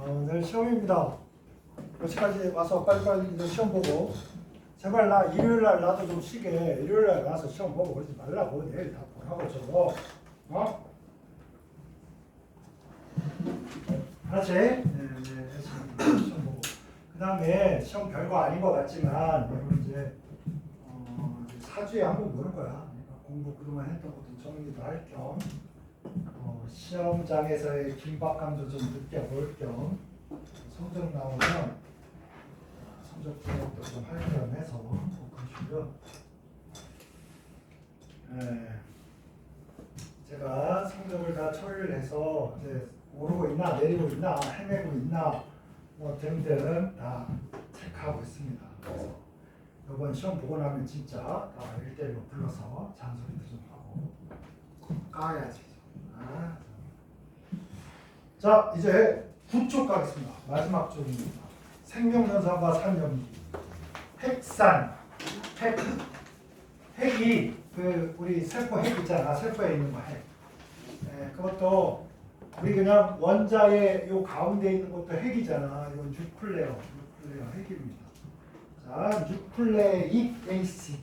내일 시험입니다. 여기까지 와서 빨리빨리 이제 시험 보고 제발 나 일요일날 나도 좀 쉬게. 일요일날 와서 시험 보고 그러지 말라고. 내일 다 보라고 저거. 알았지? 네, 시험 보고. 그 다음에 시험 별거 아닌 것 같지만 여러분 이제 4주에 한 번 보는 거야. 그러니까 공부 그동안 했던 것도 정리도 할 겸 시험장에서의 긴박감도 좀 느껴볼 겸 성적 나오면 성적 분석도 좀 할 겸해서 보시고요. 제가 성적을 다 처리를 해서 이제 오르고 있나 내리고 있나 헤매고 있나 뭐 등등 다 체크하고 있습니다. 그래서 이번 시험 보고 나면 진짜 다 1대1로 불러서 잔소리도 좀 하고 까야지. 자, 이제 9쪽 가겠습니다. 마지막 쪽입니다. 생명연사과 산염기. 핵산. 핵이 우리 세포 핵 있잖아. 세포에 있는 거 핵. 그것도 우리 그냥 원자의 요 가운데 있는 것도 핵이잖아. 이건 뉴클레어 핵입니다. 자, 뉴클레익 애시드.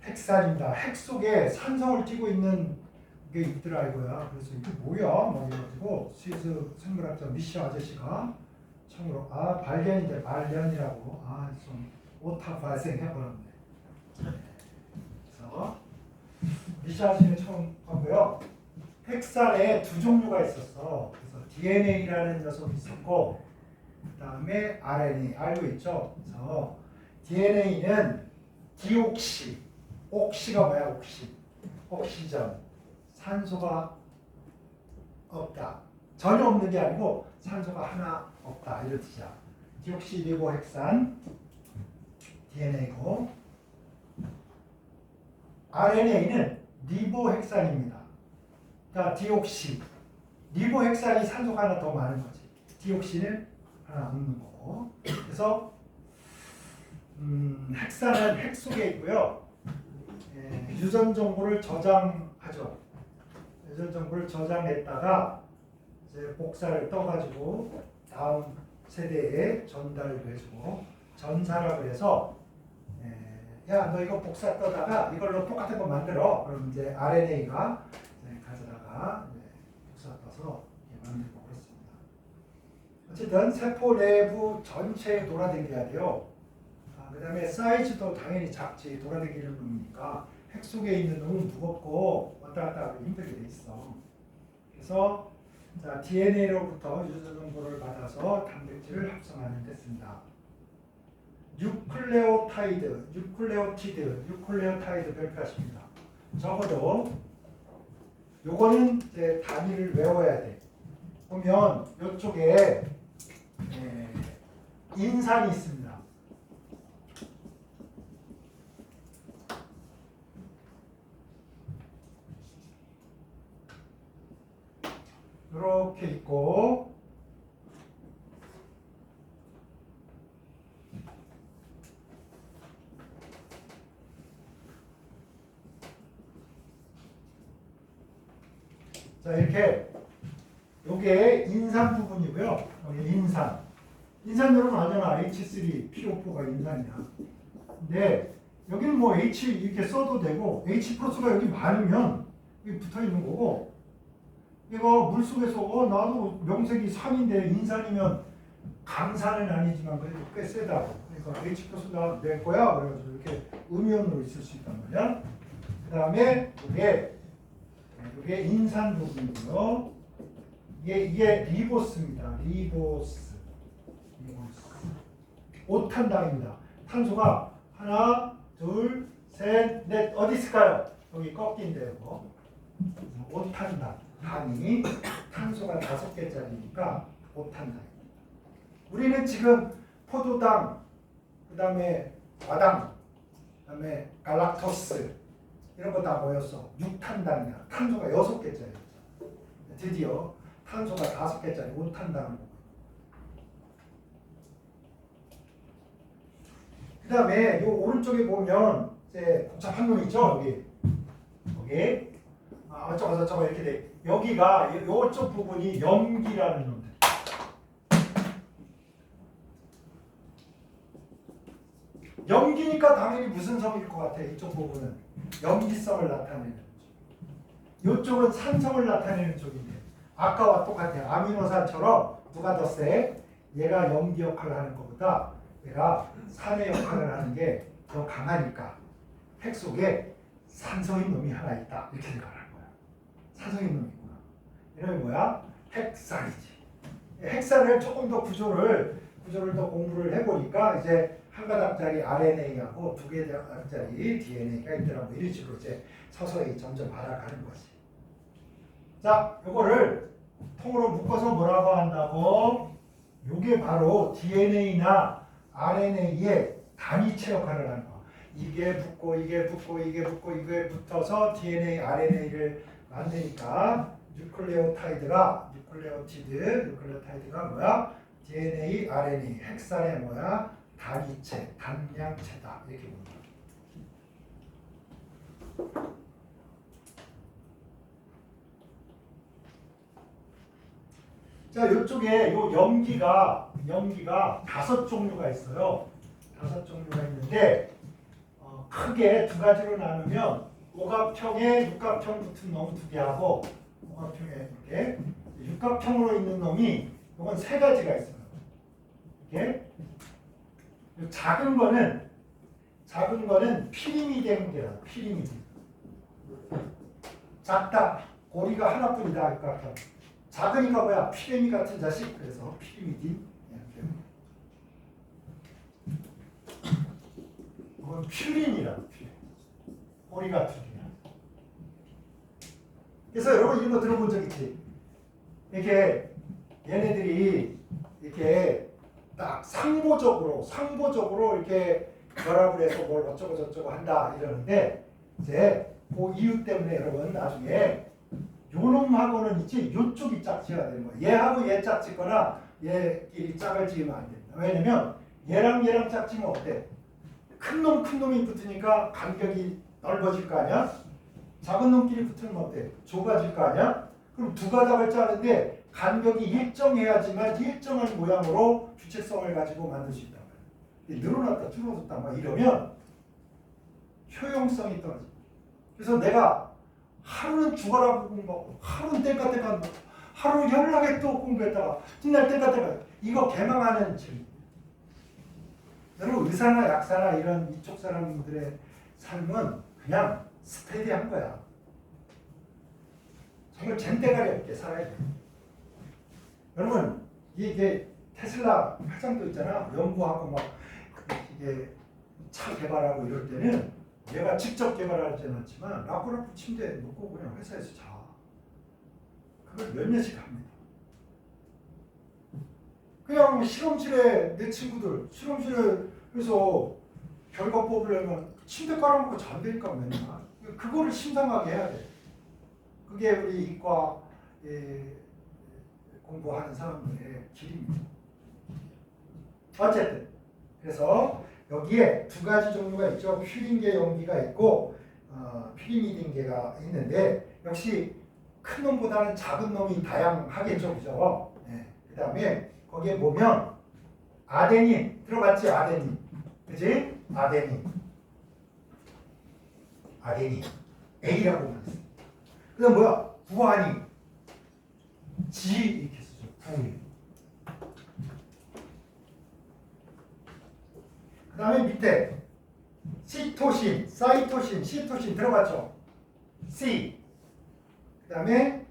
핵산입니다. 핵 속에 산성을 띠고 있는 게 있더라 이거야. 그래서 이게 뭐야? 뭐 이래가지고 스위스 생물학자 미시 아저씨가 처음으로 발견인데 발견이라고 좀 오타 발생해버렸네. 그래서 미시 아저씨는 처음 하고요. 핵산에 두 종류가 있었어. 그래서 DNA라는 녀석이 있었고 그 다음에 RNA 알고 있죠? 그래서 DNA는 디옥시 옥시가 뭐야? 옥시전 산소가 없다. 전혀 없는 게 아니고 산소가 하나 없다. 이런 뜻이야. 디옥시리보핵산 DNA고 RNA는 리보핵산입니다. 그러니까 디옥시 리보핵산이 산소가 하나 더 많은 거지. 디옥시는 하나 없는 거고. 그래서 핵산은 핵 속에 있고요. 유전 정보를 저장하죠. 유전 정보를 저장했다가 이제 복사를 떠가지고 다음 세대에 전달을 해주고 전사라고 해서 야, 너 이거 복사 떠다가 이걸로 똑같은 거 만들어. 그럼 이제 RNA가 가져다가 복사 떠서 만들고 그렇습니다. 어쨌든 세포 내부 전체에 돌아다녀야 돼요. 그 다음에 사이즈도 당연히 작지. 돌아다니는 놈이니까 핵 속에 있는 놈은 무겁고 왔다 갔다 하기 힘들게 돼 있어. 그래서 DNA로부터 유전 정보를 받아서 단백질을 합성하는 데 씁니다. 뉴클레오타이드 별표하십니다. 적어도 요거는 이제 단위를 외워야 돼. 보면 이쪽에 인산이 있습니다. 이렇게 있고 자 이렇게 요게 인산 부분이고요. 여기 인산 여러분 알잖아. H3, PO4가 인산이야. 근데 여기는 뭐 H 이렇게 써도 되고 H 플러스가 여기 많으면 여기 붙어 있는 거고 이거 물속에서 나도 명색이 산인데 인산이면 강산은 아니지만 그래도 꽤 세다. 그러니까 H 플러스가 낼 거야. 그래가지고 이렇게 음이온으로 있을 수 있단 말이야. 그 다음에 이게 인산 부분이고요. 이게 리보스입니다. 리보스. 오탄당입니다. 탄소가 하나, 둘, 셋, 넷 어디 있을까요? 여기 꺾인데요. 오탄당. 당이 탄소가 5개짜리니까 오탄당입니다. 우리는 지금 포도당, 그 다음에 과당, 그 다음에 갈락토스 이런 거 다 모였어. 6탄당이야. 탄소가 6개짜리. 드디어 탄소가 5개짜리 오탄당을 먹고. 그 다음에 요 오른쪽에 보면 이제 복잡한 놈 있죠. 여기 어쩌고 저쩌고 이렇게 돼. 여기가 이쪽 부분이 염기라는 놈들. 염기니까 당연히 무슨 성일 것 같아? 이쪽 부분은 염기성을 나타내는 쪽. 이쪽은 산성을 나타내는 쪽인데 아까와 똑같아요. 아미노산처럼 누가 더 세? 얘가 염기 역할을 하는 것보다 얘가 산의 역할을 하는 게 더 강하니까 핵 속에 산성인 놈이 하나 있다 이렇게 생각하는 거야. 산성인 놈이 있구나. 이름이 뭐야? 핵산이지. 핵산을 조금 더 구조를 더 공부를 해보니까 이제 한 가닥짜리 RNA하고 두 가닥짜리 DNA가 있더라고. 이런 식으로 이제 서서히 점점 알아가는 거지. 자, 요거를 통으로 묶어서 뭐라고 한다고? 요게 바로 DNA나 RNA의 단위체 역할을 하는 거. 이게 붙고 이게 붙고 이게 붙고 이게 붙어서 DNA, RNA를 만드니까 뉴클레오타이드가 뭐야? DNA, RNA, 핵산의 뭐야? 단위체, 단량체다 이렇게 봅니다. 자, 이쪽에 요 염기가 5종류가 있어요. 5종류가 있는데 크게 두 가지로 나누면 오각형에 육각형 붙은 놈 2개하고 오각형에 이렇게 육각형으로 있는 놈이 이건 3가지가 있어요. 이렇게 작은 거는 피리미드행제라. 피리미드. 작다. 고리가 하나뿐이다. 육각형. 작으니까 뭐야? 피레미 같은 자식. 그래서 피리미드. 이건 퓨린이라. 고리가 2개야. 그래서 여러분 이런 거 들어본 적 있지? 이렇게 얘네들이 이렇게 딱 상보적으로 이렇게 결합을 해서 뭘 어쩌고 저쩌고 한다 이러는데 이제 그 이유 때문에 여러분 나중에 요놈하고는 있지 요쪽이 짝지어야 되는 거야. 얘하고 얘 짝짓거나 얘끼리 짝을 지으면 안 된다. 왜냐면 얘랑 짝지면 어때? 큰 놈이 붙으니까 간격이 넓어질 거 아니야? 작은 놈끼리 붙으면 어때? 좁아질 거 아니야? 그럼 두 가닥을 짜는데 간격이 일정해야지만 일정한 모양으로 주체성을 가지고 만들 수 있단 말이야. 늘어났다 줄어들었다 막 이러면 효용성이 떨어져. 그래서 내가 하루는 죽어라 공부하고 하루는 때까때까 하루 연락에 또 공부했다가 뒷날 때까때까 이거 개망하는 질. 여러분 의사나 약사나 이런 이쪽 사람들의 삶은 그냥 스테디한 거야. 정말 젠대가리 없게 살아야 돼. 여러분 이게 테슬라 회장도 있잖아. 연구하고 막 이게 차 개발하고 이럴 때는 얘가 직접 개발하지는 않지만 라프라프 침대에 놓고 그냥 회사에서 자. 그걸 몇 년씩 합니다. 그냥 실험실에 내 친구들 실험실에서 결과 뽑으려면 침대 깔아놓고 잔다니까 맨날. 그거를 심상하게 해야 돼. 그게 우리 이과 공부하는 사람들의 길입니다. 어쨌든 그래서 여기에 2가지 종류가 있죠. 퓨린계 염기가 있고 피리미딘계가 있는데 역시 큰 놈보다는 작은 놈이 다양하겠죠. 그죠? 네. 그 다음에 거기에 보면 아데닌 들어봤지? 아데닌 그치? 아데닌 A라고 불렀어. 그 다음 뭐야? 구아닌 G 이렇게 쓰죠. 구아닌. 그 다음에 밑에 시토신, 사이토신, 시토신 들어봤죠? C. 그 다음에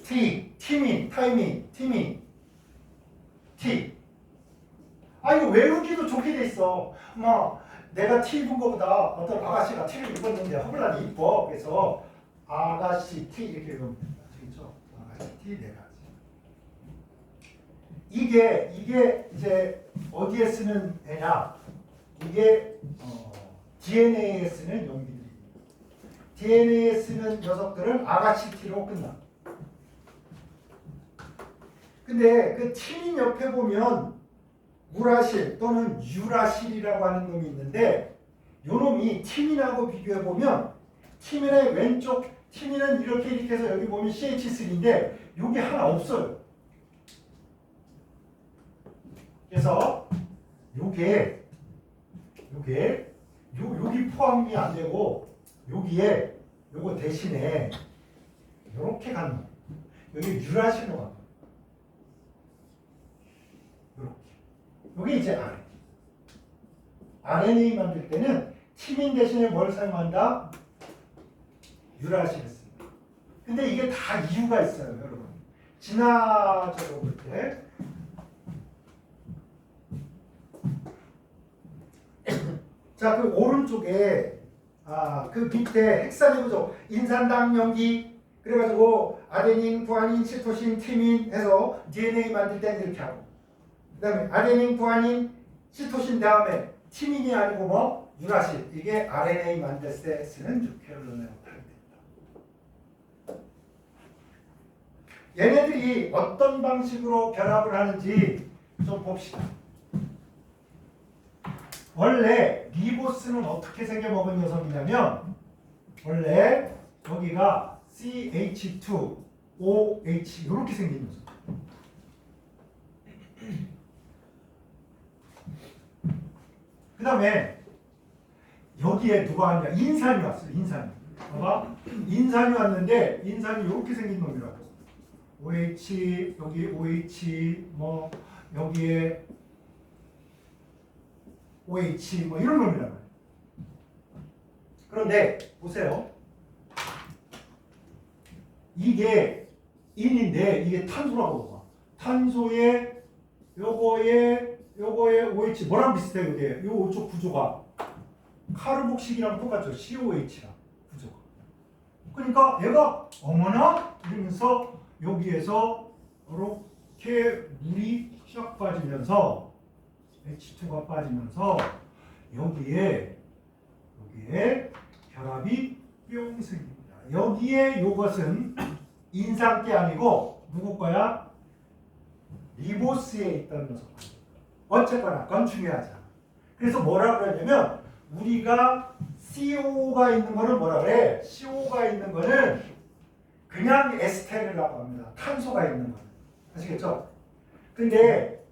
T, 티민, 타이민, 티민, T. 아 이거 외우기도 좋게 돼 있어. 뭐 내가 T 입은 거보다 어떤 아가씨가 T를 입었는데 허블란이 이뻐. 그래서 아가씨 T 이렇게 읽으면 됩니다. 아시겠죠? 아가씨 T 네 가지. 이게 이제 어디에 쓰는 애냐? 이게 DNA에 쓰는 용기들입니다. DNA에 쓰는 녀석들은 아가씨 T로 끝나. 근데 그 티민 옆에 보면 우라실 또는 유라실이라고 하는 놈이 있는데 요 놈이 티민하고 비교해 보면 티민의 왼쪽 티민은 이렇게 해서 여기 보면 CH3인데 여기 하나 없어요. 그래서 요게 여기 포함이 안 되고 여기에 요거 대신에 요렇게 가는 거예요. 여기 유라실로 가는 거예요. 요렇게. 요게 이제 RNA 만들 때는 티민 대신에 뭘 사용한다? 유라실을 씁니다. 근데 이게 다 이유가 있어요, 여러분. 진화적으로 볼 때. 자, 그 오른쪽에 그 밑에 헥사제 구조, 인산당 연기 그래가지고 아데닌, 구아닌, 시토신, 티민 해서 DNA 만들 때는 이렇게 하고, 그다음에 아데닌, 구아닌, 시토신 다음에 티민이 아니고 뭐 유라실, 이게 RNA 만들 때 쓰는 유캐롤론의 타입입니다. 얘네들이 어떤 방식으로 결합을 하는지 좀 봅시다. 원래 리보스는 어떻게 생겨먹은 녀석이냐면, 원래 여기가 CH2OH 이렇게 생긴 녀석. 그 다음에 여기에 누가 왔냐? 인산이 왔어요. 인산이. 봐봐. 인산이 왔는데 인산이 이렇게 생긴 놈이라고. OH, 여기 OH, 뭐 여기에 OH 뭐 이런 놈이란 말이에요. 그런데 보세요. 이게 인인데 이게 탄소라고 봐. 탄소에 요거에 OH 뭐랑 비슷해요? 이게 요 오쪽 구조가 카르복식이랑 똑같죠. COH랑 구조가. 그러니까 얘가 어머나 이러면서 여기에서 이렇게 물이 쫙 빠지면서 H2가 빠지면서 여기에 결합이 뿅 생깁니다. 여기에 요것은 인산계 아니고 누구 거야? 리보스에 있던 녀석. 어쨌거나 그건 중요하지 않아. 그래서 뭐라 그러냐면 우리가 CO가 있는 거는 뭐라 그래? CO가 있는 거는 그냥 에스테르라고 합니다. 탄소가 있는 거는. 아시겠죠? 근데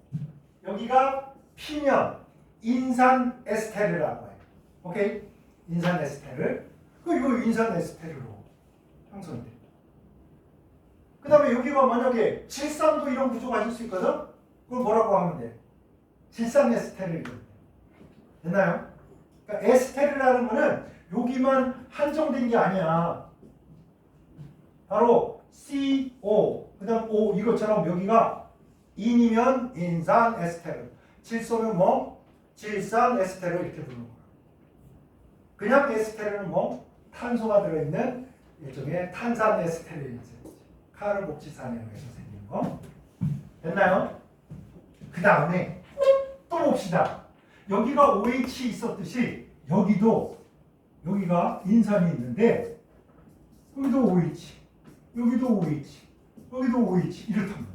여기가 피면 인산 에스테르라고 해요. 오케이? 인산 에스테르. 이거 인산 에스테르로 형성이 됩니다. 그 다음에 여기가 만약에 질산도 이런 구조가 있을 수 있거든? 그걸 뭐라고 하면 돼? 질산 에스테르. 됐나요? 그러니까 에스테르라는 거는 여기만 한정된 게 아니야. 바로 CO, 그 다음 O 이것처럼 여기가 인이면 인산 에스테르, 질소면 뭐? 질산 에스테르 이렇게 부르는 거야. 그냥 에스테르는 뭐? 탄소가 들어있는 일종의 탄산 에스테르인 셈이지. 카르복지산에 의해서 생긴 거. 됐나요? 그 다음에 또 봅시다. 여기가 OH 있었듯이 여기가 인산이 있는데 여기도 OH, 여기도 OH, 여기도 OH 이렇단 말이야.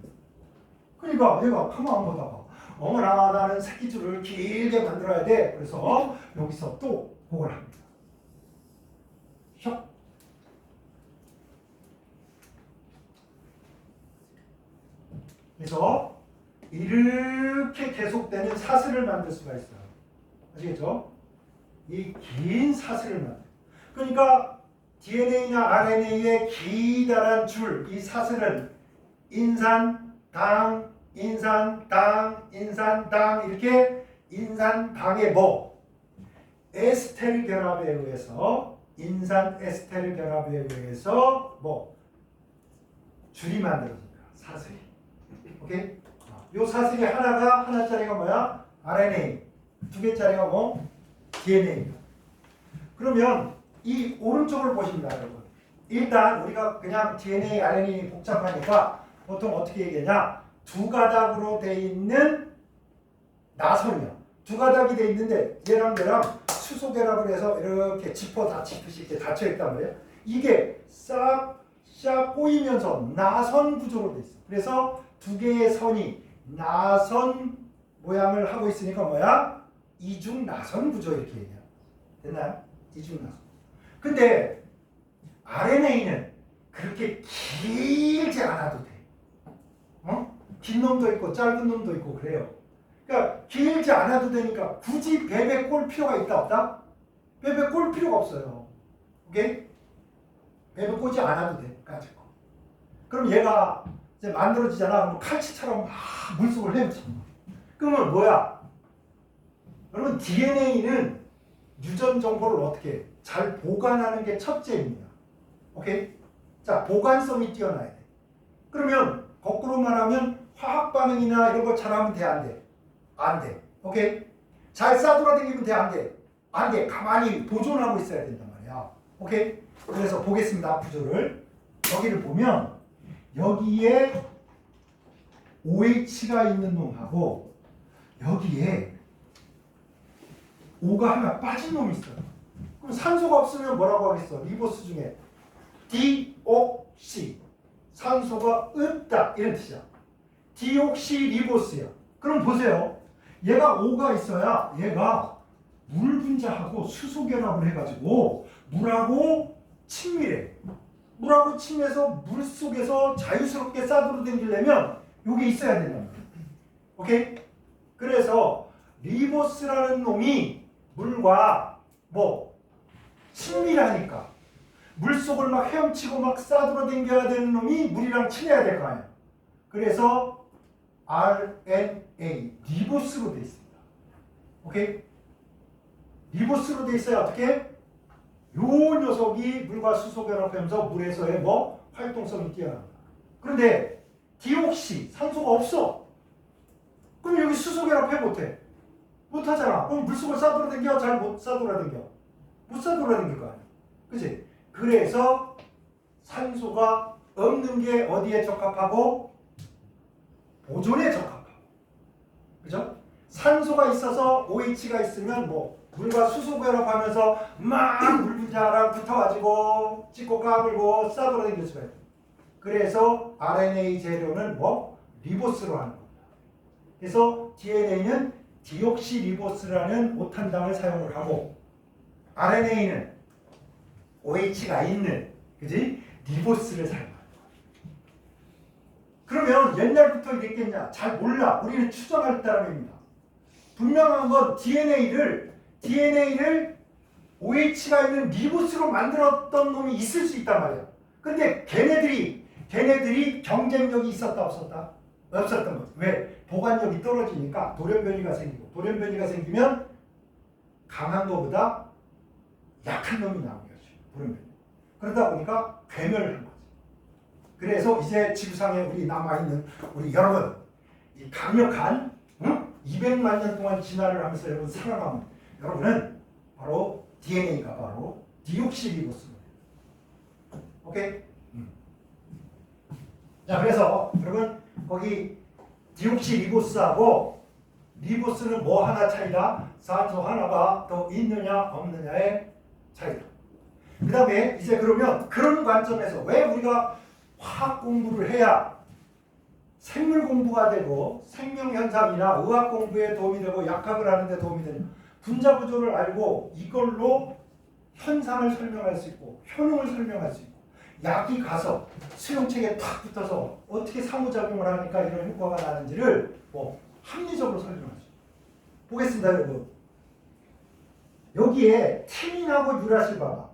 그러니까 내가 가만 보다가 어머나 나는 새끼줄을 길게 만들어야 돼. 그래서 여기서 또 그걸 합니다. 슉. 그래서 이렇게 계속되는 사슬을 만들 수가 있어요. 아시겠죠? 이 긴 사슬을 만들. 그러니까 DNA나 RNA의 기다란 줄, 이 사슬은 인산, 당, 인산, 당, 인산, 당 이렇게 인산당의 뭐? 에스테르 결합에 의해서 인산 에스테르 결합에 의해서 뭐? 줄이 만들어집니다. 사슬이. 오케이? 요 사슬이 하나짜리가 뭐야? RNA. 두 개짜리가 뭐? DNA입니다. 그러면 이 오른쪽을 보십니다, 여러분. 일단 우리가 그냥 DNA, RNA 복잡하니까 보통 어떻게 얘기하냐? 두 가닥으로 돼 있는 나선이야. 두 가닥이 돼 있는데 얘랑 수소 결합을 해서 이렇게 지퍼 닫히듯이 이렇게 닫혀 있단 말이에요. 이게 싹 꼬이면서 나선 구조로 돼 있어. 그래서 두 개의 선이 나선 모양을 하고 있으니까 뭐야? 이중 나선 구조 이렇게 얘기해요. 됐나요? 이중 나선. 근데 RNA는 그렇게 길지 않아도 돼. 긴 놈도 있고 짧은 놈도 있고 그래요. 그러니까 길지 않아도 되니까 굳이 뱀에 꼴 필요가 있다 없다? 뱀에 꼴 필요가 없어요. 오케이? 뱀에 꽂지 않아도 돼. 까짓 거. 그럼 얘가 이제 만들어지잖아. 그럼 칼치처럼 막 물속을 헤엄쳐. 그러면 뭐야? 여러분 DNA는 유전 정보를 어떻게 잘 보관하는 게 첫째입니다. 오케이? 자, 보관성이 뛰어나야 돼. 그러면 거꾸로 말하면 화학 반응이나 이런 거 잘하면 돼, 안 돼? 안 돼. 오케이? 잘 싸돌아다니면 돼, 안 돼? 안 돼. 가만히 보존하고 있어야 된단 말이야. 오케이? 그래서 보겠습니다. 구조를. 여기를 보면 여기에 OH가 있는 놈하고 여기에 O가 하나 빠진 놈이 있어요. 그럼 산소가 없으면 뭐라고 하겠어? 리보스 중에 디옥시 산소가 없다 이런 뜻이야. 디옥시 리보스야. 그럼 보세요. 얘가 O가 있어야 얘가 물 분자하고 수소 결합을 해가지고 물하고 친밀해. 물하고 친해서 물 속에서 자유스럽게 싸돌아다니려면 이게 있어야 된단 말이야. 오케이? 그래서 리보스라는 놈이 물과 뭐 친밀하니까 물속을 막 헤엄치고 막 싸돌아다녀야 되는 놈이 물이랑 친해야 될 거 아니야. 그래서 RNA 리보스로 돼 있습니다. 오케이? 리보스로 돼 있어야 어떻게? 요 녀석이 물과 수소 결합하면서 물에서의 뭐 활동성이 뛰어납니다. 그런데 디옥시 산소가 없어. 그럼 여기 수소 결합해 못해? 못하잖아. 그럼 물속을 싸돌아다녀? 잘 못 싸돌아다녀? 못 싸돌아다닐 거 아니야. 그치? 그래서 산소가 없는 게 어디에 적합하고? 보존에 적합하고. 그죠? 산소가 있어서 OH가 있으면 뭐 물과 수소 결합하면서 막 물 분자랑 붙어가지고 찍고 까불고 싸돌아다닐 수가 있다. 그래서 RNA 재료는 뭐? 리보스로 하는 겁니다. 그래서 DNA는 디옥시리보스라는 오탄당을 사용을 하고 RNA는 OH가 있는 그지? 리보스를 사용합니다. 그러면 옛날부터 이랬겠냐? 잘 몰라. 우리는 추정할 따름입니다. 분명한 건 DNA를 OH가 있는 리보스로 만들었던 놈이 있을 수 있단 말이야. 근데 걔네들이 경쟁력이 있었다 없었다? 없었던 거지. 왜? 보관력이 떨어지니까 돌연변이가 생기고 돌연변이가 생기면 강한 것보다 약한 놈이 나오는 거지. 돌연변이. 그러다 보니까 괴멸을 한 거지. 그래서 이제 지구상에 우리 남아있는 우리 여러분 이 강력한 200만 년 동안 진화를 하면서 여러분 살아남은 여러분은 바로 DNA가 바로 디옥시리보스입니다. 오케이? 자, 그래서 여러분 거기 디옥시리보스하고 리보스는 뭐 하나 차이다? 산소 하나가 더 있느냐 없느냐의 차이다. 그 다음에 이제 그러면 그런 관점에서 왜 우리가 화학 공부를 해야 생물 공부가 되고 생명현상이나 의학 공부에 도움이 되고 약학을 하는 데 도움이 되냐. 분자 구조를 알고 이걸로 현상을 설명할 수 있고 효능을 설명할 수 있고 약이 가서 수용체계에 탁 붙어서 어떻게 상호작용을 하니까 이런 효과가 나는지를 뭐 합리적으로 설명할 수 있고. 보겠습니다, 여러분. 여기에 티민하고 유라실 봐봐.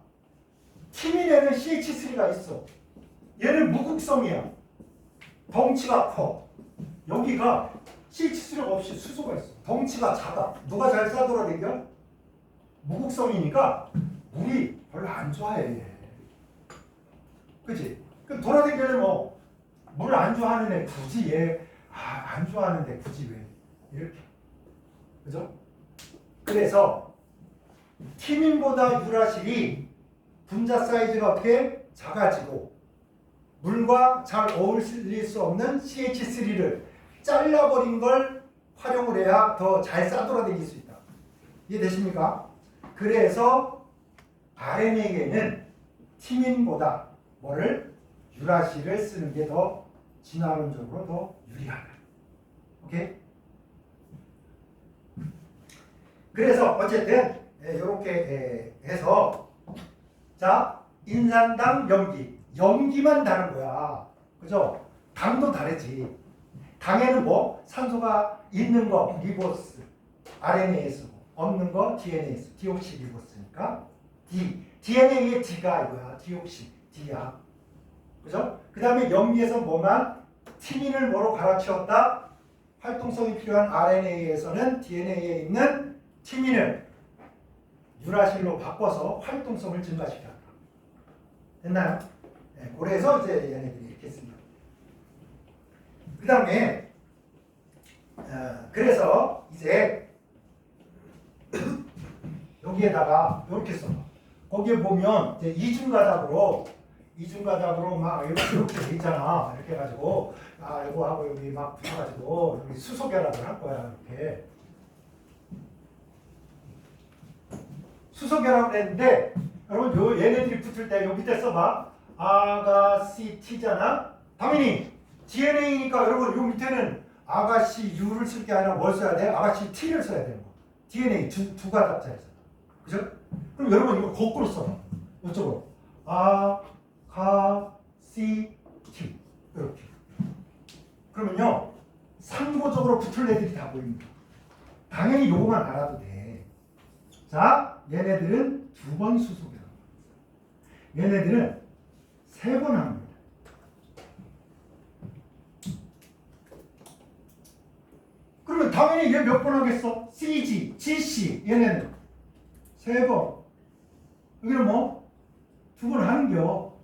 티민에는 CH3가 있어. 얘는 무극성이야. 덩치가 커. 여기가 CH3가 없이 수소가 있어. 덩치가 작아. 누가 잘 싸돌아다녀? 무극성이니까 물이 별로 안 좋아해. 그치? 그 돌아다니려면 뭐 물 안 좋아하는 애 굳이 얘 안 좋아하는데 굳이 왜 이렇게. 그죠? 그래서 티민보다 유라실이 분자 사이즈가 어떻게 작아지고 물과 잘 어울릴 수 없는 CH3를 잘라버린 걸 활용을 해야 더 잘 싸돌아다닐 수 있다. 이해되십니까? 그래서 RNA에는 티민보다 뭐를? 유라실을 쓰는 게 더 진화론적으로 더 유리하다. 오케이? 그래서 어쨌든 이렇게 해서 자 인산당, 염기. 염기만 다른 거야. 그죠? 당도 다르지. 당에는 뭐? 산소가 있는 거 리보스, RNA에 쓰고 없는 거 DNA에 쓰고 디옥시 리보스니까 DNA의 D가 이거야. 디옥시, D야. 그죠? 그 다음에 염기에서 뭐만? 티민을 뭐로 갈아치웠다? 활동성이 필요한 RNA에서는 DNA에 있는 티민을 유라실로 바꿔서 활동성을 증가시켰다. 됐나요? 네, 그래서 이제 얘네들이 이렇게 씁니다. 그 다음에 그래서 이제 여기에다가 이렇게 써. 거기에 보면 이제 이중가닥으로 막 이렇게 돼 있잖아. 이렇게 해가지고 이거 하고 여기 막 붙여가지고 여기 수소 결합을 할 거야. 이렇게 수소 결합을 했는데 여러분 요 얘네들이 붙을 때 요 밑에 써봐. 아가씨T잖아. 당연히 DNA니까 여러분 요 밑에는 아가씨 U를 쓸 게 아니라 뭘 써야 돼? 아가씨 T를 써야 되는 거. DNA 두 가닥자에서. 그죠? 그럼 여러분 이거 거꾸로 써봐. 이쪽으로. 아가씨 T. 이렇게. 그러면요. 상호적으로 붙을 애들이 다 보입니다. 당연히 요거만 알아도 돼. 자, 얘네들은 2번 수소결합. 얘네들은 3번 합니다. 그러면 당연히 얘 몇 번 하겠어? CG, GC 얘네는 3번. 여기는 뭐? 2번 하는겨.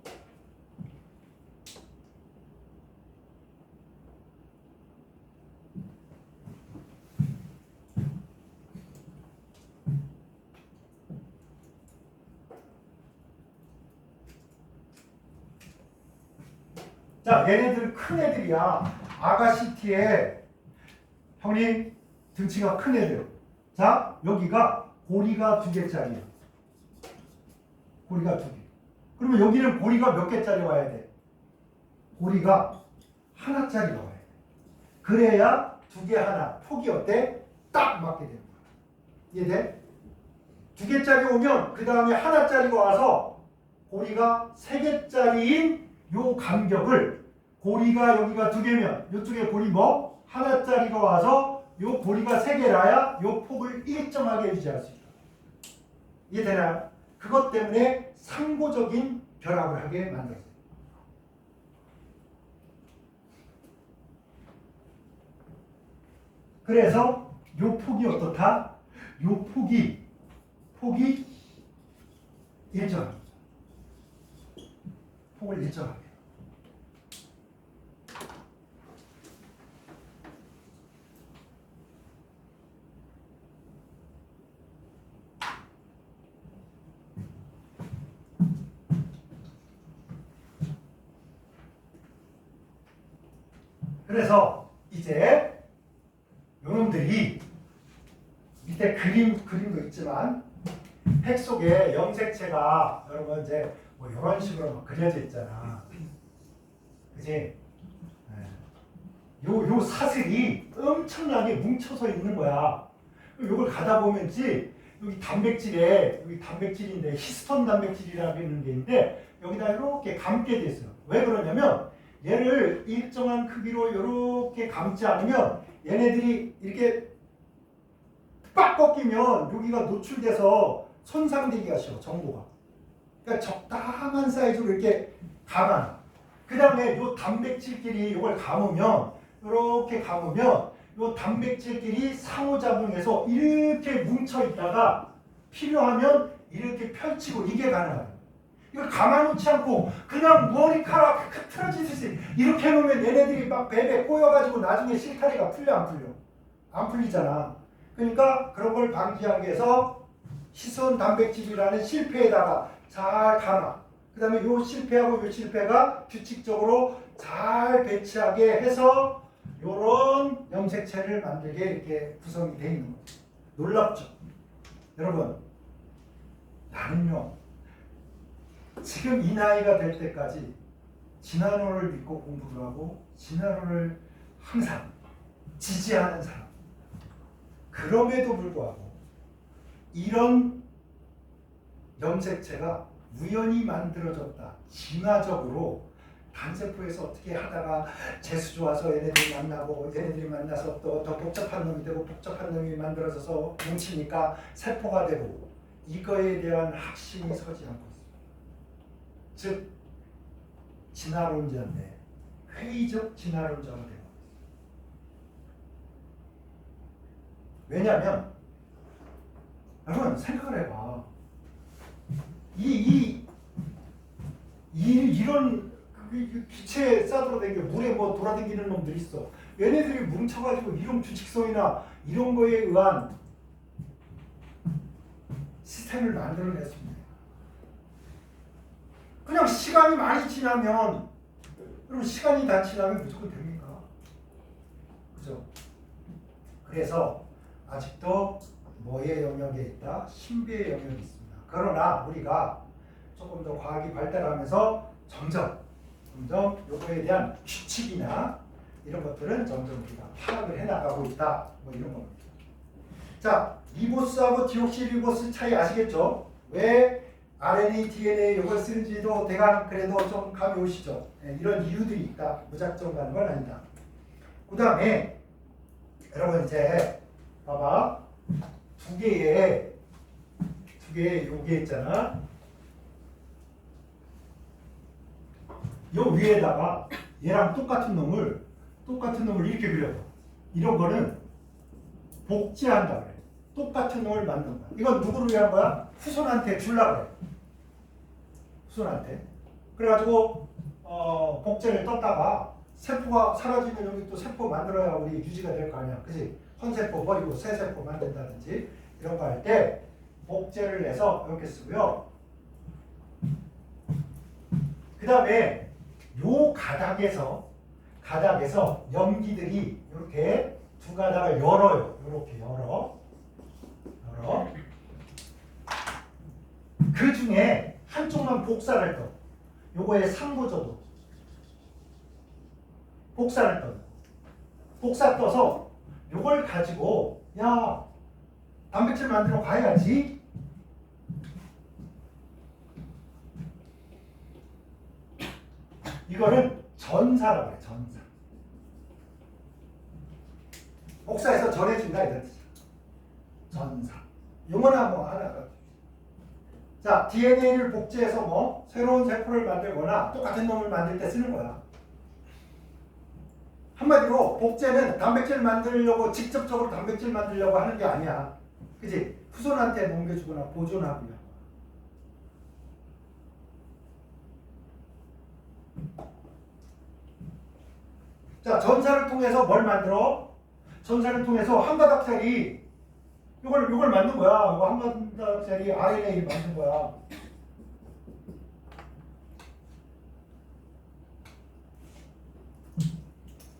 자, 얘네들 큰 애들이야. 아가시티에 형님 등치가 큰 애들. 자, 여기가 고리가 2개짜리야. 고리가 2개. 그러면 여기는 고리가 몇 개짜리 와야 돼? 고리가 하나짜리가 와야 돼. 그래야 2개 하나. 폭이 어때? 딱 맞게 되는 거야. 이해돼? 2개짜리 오면 그 다음에 하나짜리가 와서 고리가 3개짜리인 요 간격을 고리가 여기가 2개면 이쪽에 고리 뭐? 하나짜리가 와서 요 고리가 3개라야 요 폭을 일정하게 유지할 수 있다. 이해되나요? 그것 때문에 상고적인 결합을 하게 만들었어요. 그래서 요 폭이 어떻다? 요 폭이 일정합니다. 폭을 일정하게. 그래서 이제 요놈들이 밑에 그림도 있지만 핵 속에 염색체가 여러분 이제 뭐 이런 식으로 막 그려져 있잖아. 그지? 요 사슬이 엄청나게 뭉쳐서 있는 거야. 요걸 가다 보면지 여기 단백질인데 히스톤 단백질이라는 게 있는데 여기다 이렇게 감게 돼 있어요. 왜 그러냐면 얘를 일정한 크기로 이렇게 감지 않으면 얘네들이 이렇게 빡 꺾이면 여기가 노출돼서 손상되기가 쉬워. 정보가. 그러니까 적당한 사이즈로 이렇게 감아. 그 다음에 요 단백질끼리 이걸 감으면 이렇게 감으면 요 단백질끼리 상호작용해서 이렇게 뭉쳐 있다가 필요하면 이렇게 펼치고 이게 가능해요. 이걸 가만놓지 않고 그냥 머리카락 틀어지듯이 이렇게 해놓으면 얘네들이 막 배배 꼬여가지고 나중에 실타래가 풀려 안 풀려? 안 풀리잖아. 그러니까 그런 걸 방지하기 위해서 시선 단백질이라는 실패에다가 잘 감아. 그 다음에 요 실패하고 요 실패가 규칙적으로 잘 배치하게 해서 요런 염색체를 만들게 이렇게 구성이 되어 있는 거죠. 놀랍죠? 여러분, 나는요, 지금 이 나이가 될 때까지 진화론을 믿고 공부를 하고 진화론을 항상 지지하는 사람. 그럼에도 불구하고 이런 염색체가 우연히 만들어졌다. 진화적으로 단세포에서 어떻게 하다가 재수 좋아서 얘네들이 만나고 얘네들이 만나서 또 더 복잡한 놈이 되고 복잡한 놈이 만들어져서 뭉치니까 세포가 되고 이거에 대한 확신이 서지 않고 있습니다. 즉 진화론자인데 회의적 진화론자가 되고 있습니다. 왜냐하면 여러분 생각을 해봐. 이런 기체에 싸돌아다니고 물에 뭐 돌아다니는 놈들이 있어. 얘네들이 뭉쳐가지고 이런 규칙성이나 이런 거에 의한 시스템을 만들어냈습니다. 그냥 시간이 많이 지나면, 그럼 시간이 다 지나면 무조건 됩니까? 그죠? 그래서 아직도 뭐의 영역에 있다? 신비의 영역이 있습니다. 그러나 우리가 조금 더 과학이 발달하면서 점점 요거에 대한 규칙이나 이런 것들은 점점 우리가 파악을 해나가고 있다. 뭐 이런 겁니다. 자, 리보스하고 디옥시리보스 차이 아시겠죠? 왜 RNA, DNA 이걸 쓰는지도 대강 그래도 좀 감이 오시죠? 네, 이런 이유들이 있다. 무작정 가는 건 아니다. 그 다음에 여러분 이제 봐봐. 두 개의 요게 있잖아. 요 위에다가 얘랑 똑같은 놈을 이렇게 그려. 이런 거는 복제한다 그래. 똑같은 놈을 만든 거야. 이건 누구를 위한 거야? 후손한테 주려고 그래. 후손한테. 그래가지고 복제를 떴다가 세포가 사라지면 여기 또 세포 만들어야 우리 유지가 될 거 아니야. 그지? 헌세포 버리고 새 세포 만든다든지 이런 거 할 때 복제를 해서 이렇게 쓰고요. 그 다음에 요 가닥에서 염기들이 이렇게 두 가닥을 열어요. 이렇게 열어. 그 중에 한쪽만 복사를 떠. 요거에 상부조도 복사를 떠. 복사 떠서 요걸 가지고 야 단백질 만들어 가야지. 이거는 전사라고 해요. 전사. 복사해서 전해준다 이런 뜻이야. 전사. 용어나 뭐 하나. 자, DNA를 복제해서 뭐 새로운 세포를 만들거나 똑같은 놈을 만들 때 쓰는 거야. 한마디로 복제는 단백질 만들려고 직접적으로 단백질 만들려고 하는 게 아니야. 그지? 후손한테 넘겨주거나 보존하고요. 자, 전사를 통해서 뭘 만들어? 전사를 통해서 한 가닥짜리 이걸 만든 거야. 이거 한 가닥짜리 RNA를 만든 거야.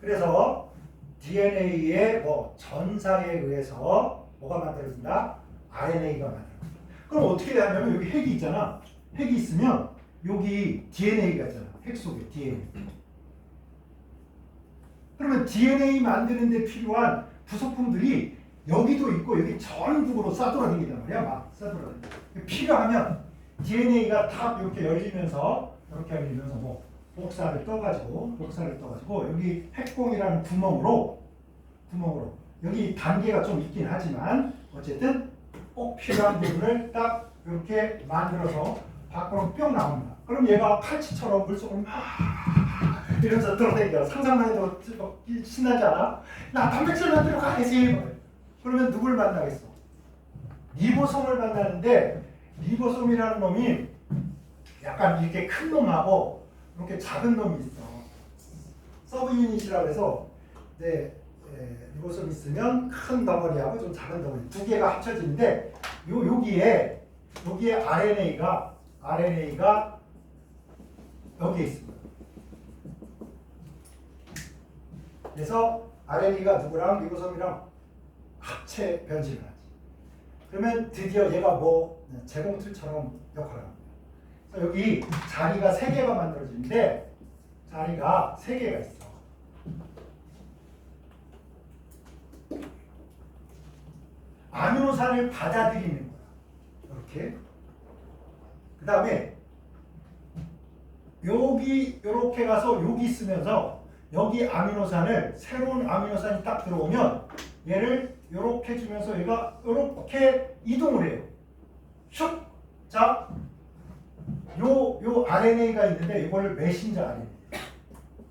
그래서 DNA의 뭐 전사에 의해서 뭐가 만들어진다? RNA가 만들어진다. 그럼 어떻게 되냐면 여기 핵이 있잖아. 핵이 있으면 여기 DNA가 있잖아. 핵 속에 DNA. 그러면 DNA 만드는 데 필요한 부속품들이 여기도 있고 여기 전국으로 싸돌아다니단 말이야. 막 싸돌아다니. 필요하면 DNA가 다 이렇게 열리면서 뭐 복사를 떠가지고 여기 핵공이라는 구멍으로 여기 단계가 좀 있긴 하지만 어쨌든 꼭 필요한 부분을 딱 이렇게 만들어서 밖으로 뿅 나옵니다. 그럼 얘가 칼치처럼 물속으로 막 이러면서 들어다니까. 상상만 해도 신나지 않아? 나 단백질 만들어 가야지. 그러면 누굴 만나겠어? 리보솜을 만나는데 리보솜이라는 놈이 약간 이렇게 큰 놈하고 이렇게 작은 놈이 있어. 서브 유닛이라고 해서 리보솜이 있으면 큰 덩어리하고 좀 작은 덩어리 두 개가 합쳐지는데 여기에 RNA가 여기에 있습니다. 그래서 RNA가 누구랑 리보솜이랑 합체 변신을 하지. 그러면 드디어 얘가 뭐 재봉틀처럼 역할을 합니다. 그래서 여기 자리가 3개가 만들어지는데 자리가 3개가 있어. 아미노산을 받아들이는 거야. 이렇게. 그 다음에 여기 이렇게 가서 여기 있으면서 여기 아미노산을 새로운 아미노산이 딱 들어오면 얘를 이렇게 주면서 얘가 이렇게 이동을 해요. 슉! 자, 요 RNA가 있는데 이거를 메신저 RNA,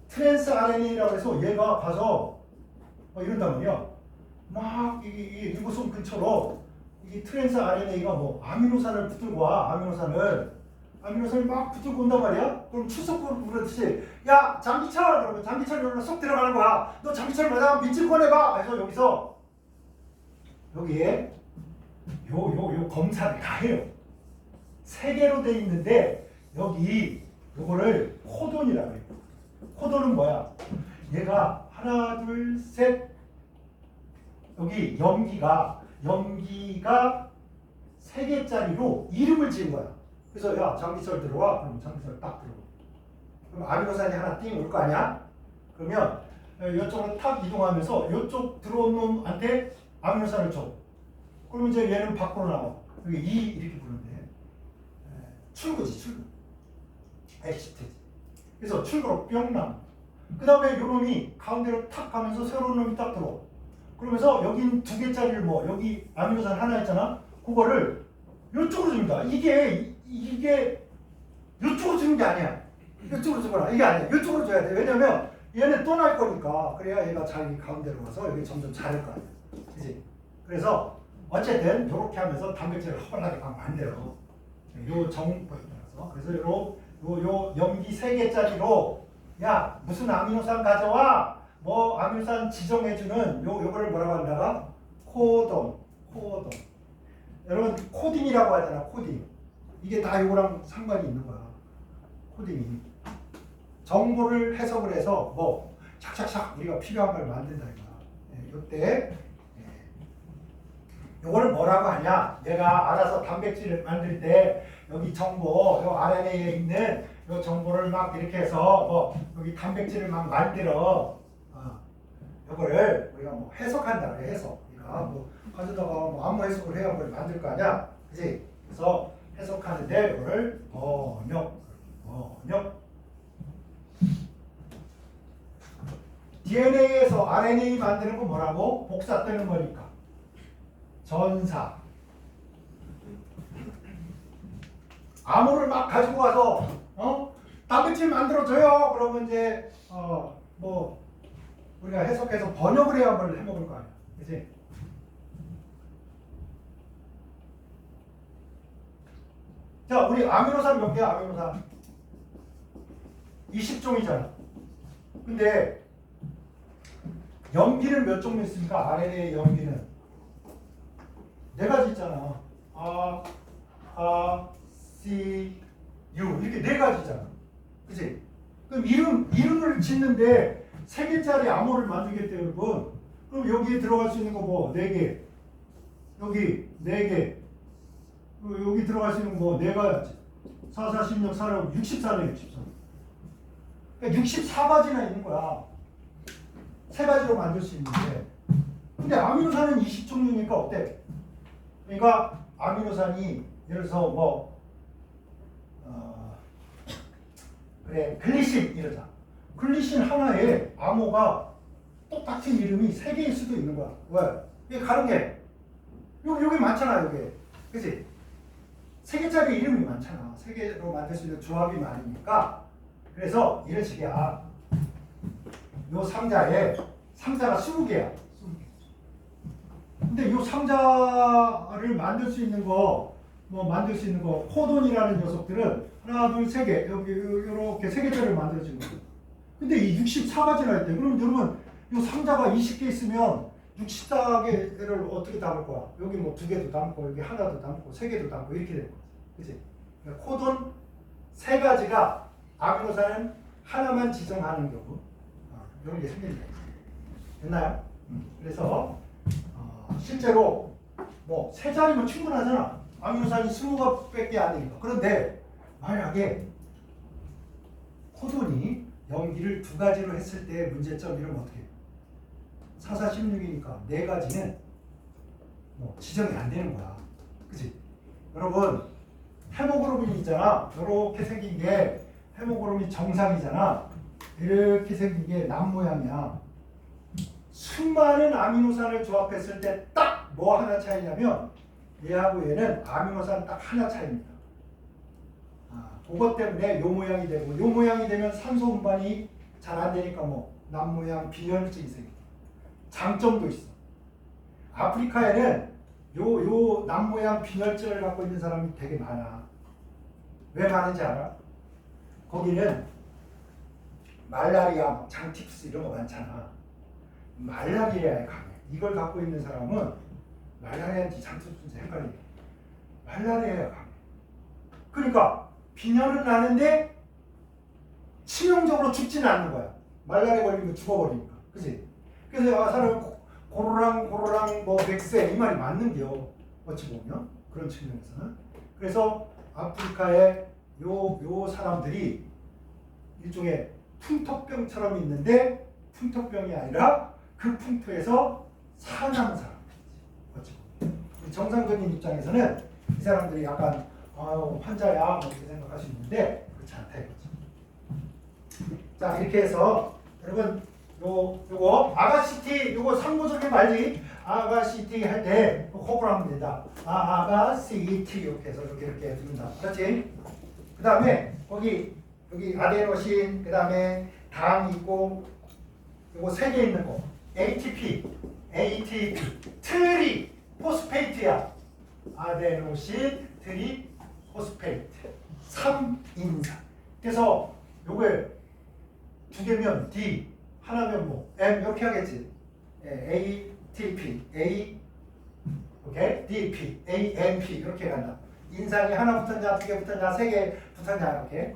트랜스 RNA라고 해서 얘가 가서 이런단 말이야. 막 이 리보솜 근처로 이 트랜스 RNA가 뭐 아미노산을 붙들고 와. 아미노산을 막 붙들고 온단 말이야. 그럼 출석부를 부르듯이 야 장기철, 그러면 장기철이 여기로 쏙 들어가는 거야. 너 장기철 뭐냐? 밑줄 꺼내봐. 그래서 여기서 여기에 요 검사를 다 해요. 세 개로 돼 있는데 여기 요거를 코돈이라고 해요. 코돈은 뭐야? 얘가 하나 둘 셋, 여기 염기가 3개짜리로 이름을 지은 거야. 그래서 야 장기철 들어와. 그럼 장기철 딱 들어와. 그럼 아미노산이 하나 띵 올 거 아니야? 그러면 이쪽으로 탁 이동하면서 이쪽 들어온 놈한테 아미노산을 줘. 그러면 이제 얘는 밖으로 나와. 여기 E 이렇게 부르는데 출구지, 출구. 엑시트지. 그래서 출구로 뿅 나와. 그 다음에 요놈이 가운데로 탁 가면서 새로운 놈이 딱 들어와. 그러면서 여긴 2개짜리를 뭐 여기 아미노산 하나 있잖아. 그거를 이쪽으로 줍니다. 이게 이쪽으로 주는 게 아니야. 이쪽으로 주거나 이게 아니야. 이쪽으로 줘야 돼. 왜냐면 얘는 떠날 거니까. 그래야 얘가 자기 가운데로 가서 여기 점점 자랄 거 아니야. 그지? 그래서 어쨌든 이렇게 하면서 단백질을 허벌나게 막 만들어. 요 정보에 따라서. 그래서 요 염기 3개짜리로 야 무슨 아미노산 가져와. 뭐 아미노산 지정해주는 요거를 뭐라고 한다가 코돈. 여러분 코딩이라고 하잖아. 코딩. 이게 다 요거랑 상관이 있는 거야. 코딩이 정보를 해석을 해서 뭐 착착착 우리가 필요한 걸 만든다 이거야. 요때 요거를 뭐라고 하냐? 내가 알아서 단백질을 만들 때 여기 정보, 요 RNA에 있는 요 정보를 막 이렇게 해서 뭐 여기 단백질을 막 만들어. 요거를 우리가 뭐 해석한다 그래. 해석. 우리가 뭐 가져다가 뭐 아무 해석을 해야 뭘 만들 거 아니야, 그지? 그래서 해석하는데 이거를 번역. DNA에서 RNA 만드는 거 뭐라고? 복사 뜨는 거니까. 전사. 암호를 막 가지고 와서 단백질 만들어줘요. 그러면 이제 뭐 우리가 해석해서 번역을 해야 뭘 해먹을 거 아니야, 그치? 자, 우리 아미노산 몇 개야? 아미노산 20종이잖아. 근데 염기는 몇 종류 있습니까? RNA 염기는 4가지 있잖아. C, U 이렇게 4가지잖아. 그치? 그럼 이름을 짓는데 3개짜리 암호를 만들겠대요, 여러분. 그럼 여기에 들어갈 수 있는 거 뭐 4개, 여기 4개, 여기 들어갈 수 있는 거 4가지. 4, 4, 16, 4, 64네, 64. 그러니까 64가지나 있는 거야. 3가지로 만들 수 있는데. 근데 아미노산은 20종류니까 어때? 그러니까 아미노산이 예를 들어서 뭐 그래 글리신 이러자. 글리신 하나에 암호가 똑같은 이름이 3개일 수도 있는 거야. 왜? 이게 가는 게 여기 많잖아, 여기. 그치? 3개짜리 이름이 많잖아. 3개로 만들 수 있는 조합이 많으니까. 그래서 이런 식이야. 요 상자가 20개야. 근데 요 상자를 만들 수 있는 거, 코돈이라는 녀석들은 하나, 둘, 3개, 여기 이렇게 3개짜리를 만들어지는 거예요. 근데 이 64가지나 있대. 그럼 여러분, 요 상자가 20개 있으면 64개를 어떻게 담을 거야? 여기 뭐 2개도 담고, 여기 하나도 담고, 3개도 담고 이렇게 되는 거야. 그치? 그러니까 코돈 3가지가 아미노산은 하나만 지정하는 경우 이런 게 생깁니다. 됐나요? 그래서 실제로 뭐 3자리면 충분하잖아. 아미노산이 20개밖에 안 되니까. 그런데 만약에 코돈이 염기를 2가지로 했을 때 문제점 이러면 어떻게 해요? 4, 4, 16이니까 4가지는 뭐 지정이 안 되는 거야. 그치? 여러분 헤모글로빈이 있잖아. 이렇게 생긴 게 헤모그로빈 정상이잖아. 이렇게 생긴 게 남 모양이야. 수많은 아미노산을 조합했을 때 딱 뭐 하나 차이냐면 얘하고 얘는 아미노산 딱 하나 차이입니다. 그것 때문에 요 모양이 되고 요 모양이 되면 산소 운반이 잘 안 되니까 뭐 남 모양 빈혈증이 생겨. 장점도 있어. 아프리카에는 요 남 모양 빈혈증을 갖고 있는 사람이 되게 많아. 왜 많은지 알아? 거기는 말라리아, 장티푸스 이런 거 많잖아. 말라리아에 강해. 이걸 갖고 있는 사람은 말라리아인지 장티푸스인지 헷갈려. 말라리아에 강해. 그러니까 빈혈은 나는데 치명적으로 죽지는 않는 거야. 말라리아 걸리면 죽어버리니까. 그치? 그래서 사람은 고로랑 뭐 백세 이 말이 맞는겨. 어찌 보면 그런 측면에서는. 그래서 아프리카의 요 사람들이 일종의 풍토병처럼 있는데 풍토병이 아니라 그 풍토에서 살아남은 사람들이지. 어찌 보면 정상적인 입장에서는 이 사람들이 약간 환자야 뭐 이렇게 생각할 수 있는데 그렇지 않다 이거지. 자 이렇게 해서 여러분 요거 아가시티 요거 상호적인 말이 아가시티 할 때 호흡을 하면 된다. 아가시티 이렇게 해서 이렇게 부른다. 그렇지? 그 다음에 여기 아데노신 그 다음에 당 있고 요거 세 개 있는 거 ATP 트리 포스페이트야. 아데노신 트리 포스페이트 3인산. 그래서 요걸 두 개면 D 하나면 뭐 M 이렇게 하겠지. ATP 오케이 DP AMP 이렇게 간다. 인산이 하나 붙었냐 두 개 붙었냐 세 개 붙었냐 이렇게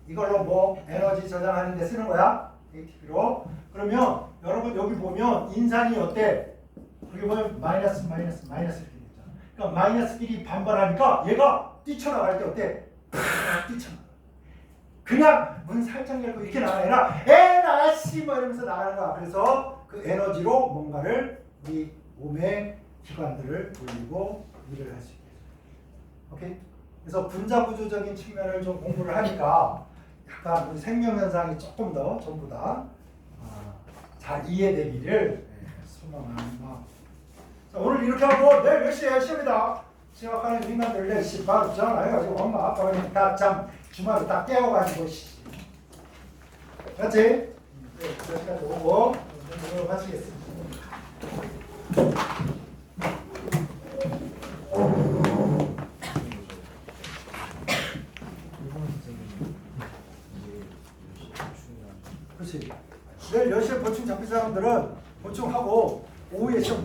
이걸로 뭐 에너지 저장하는 데 쓰는 거야. ATP로. 그러면 여러분 여기 보면 인산이 어때? 여기 보면 마이너스 이렇게 되잖아. 그러니까 마이너스끼리 반발하니까 얘가 뛰쳐나갈 때 어때? 뛰쳐나가. 그냥 문 살짝 열고 이렇게 나가는 게 아니라 에너지 뭐 이러면서 나가는 거야. 그래서 그 에너지로 뭔가를 우리 몸의 기관들을 돌리고 일을 할 수 있게 해줘요. 오케이? 그래서 분자구조적인 측면을 좀 공부를 하니까 약간 우리 생명현상이 조금 더 전부 다 잘 이해되기를 소망하는 마음. 자, 오늘 이렇게 하고 내일 몇 시에 시험이다. 생각하는 인간들 내일 바로 전화해가지고 엄마 아빠가 딱 주말에 딱 깨워가지고 맞지? 네, 여기까지 오고 오늘 마치겠습니다. 그렇지. 내일 10시에 보충 잡힌 사람들은 보충하고 오후에 시험